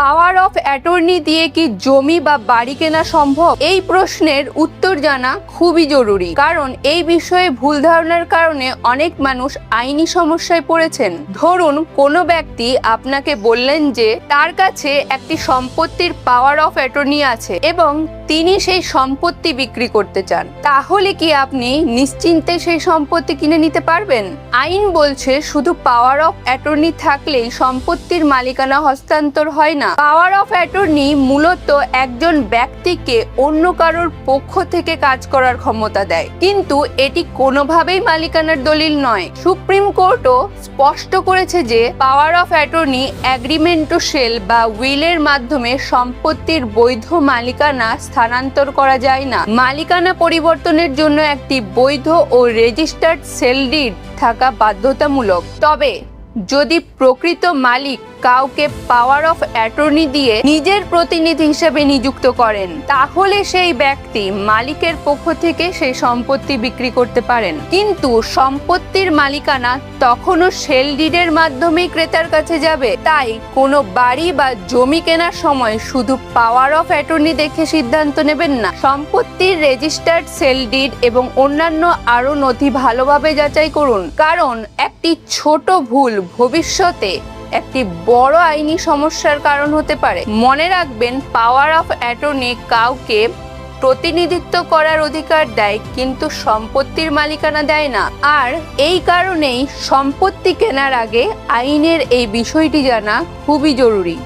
Power of attorney দিয়ে কি জমি বা বাড়ি কেনা সম্ভব? এই প্রশ্নের উত্তর জানা খুবই জরুরি, কারণ এই বিষয়ে ভুল ধারণার কারণে অনেক মানুষ আইনি সমস্যায় পড়েছেন। ধরুন, কোনো ব্যক্তি আপনাকে বললেন যে তার কাছে একটি সম্পত্তির পাওয়ার অফ অ্যাটর্নি আছে এবং তিনি সেই সম্পত্তি বিক্রি করতে চান। তাহলে কি আপনি নিশ্চিন্তে সেই সম্পত্তি কিনে নিতে পারবেন? আইন বলছে শুধু পাওয়ার অফ অ্যাটর্নি থাকলেই সম্পত্তির মালিকানা হস্তান্তর হয় না। পাওয়ার অফ অ্যাটর্নি মূলত একজন ব্যক্তিকে অন্য কারোর পক্ষ থেকে কাজ করার ক্ষমতা দেয়, কিন্তু এটি কোনোভাবেই মালিকানার দলিল নয়। সুপ্রিম কোর্টও স্পষ্ট করেছে যে power of attorney agreement to sell বা উইলের মাধ্যমে সম্পত্তির বৈধ মালিকানা স্থানান্তর করা যায় না। মালিকানা পরিবর্তনের জন্য একটি বৈধ ও রেজিস্টার্ড সেল ডিড থাকা বাধ্যতামূলক। তবে যদি প্রকৃত মালিক কাউকে পাওয়ার অফ অ্যাটর্নি দিয়ে নিজের প্রতিনিধি হিসেবে নিযুক্ত করেন, তাহলে সেই ব্যক্তি মালিকের পক্ষ থেকে সেই সম্পত্তি বিক্রি করতে পারেন। কিন্তু সম্পত্তির মালিকানা তখনও সেল ডিডের মাধ্যমেই ক্রেতার কাছে যাবে। তাই কোনো বাড়ি বা জমি কেনার সময় শুধু পাওয়ার অফ অ্যাটর্নি দেখে সিদ্ধান্ত নেবেন না। সম্পত্তির রেজিস্টার্ড সেল ডিড এবং অন্যান্য আরো নথি ভালোভাবে যাচাই করুন, কারণ একটি ছোট ভুল ভবিষ্যতে একটি বড় আইনি সমস্যার কারণ হতে পারে। মনে রাখবেন, পাওয়ার অফ অ্যাটর্নি কাউকে প্রতিনিধিত্ব করার অধিকার দেয়, কিন্তু সম্পত্তির মালিকানা দেয় না। আর এই কারণেই সম্পত্তি কেনার আগে আইনের এই বিষয়টি জানা খুবই জরুরি।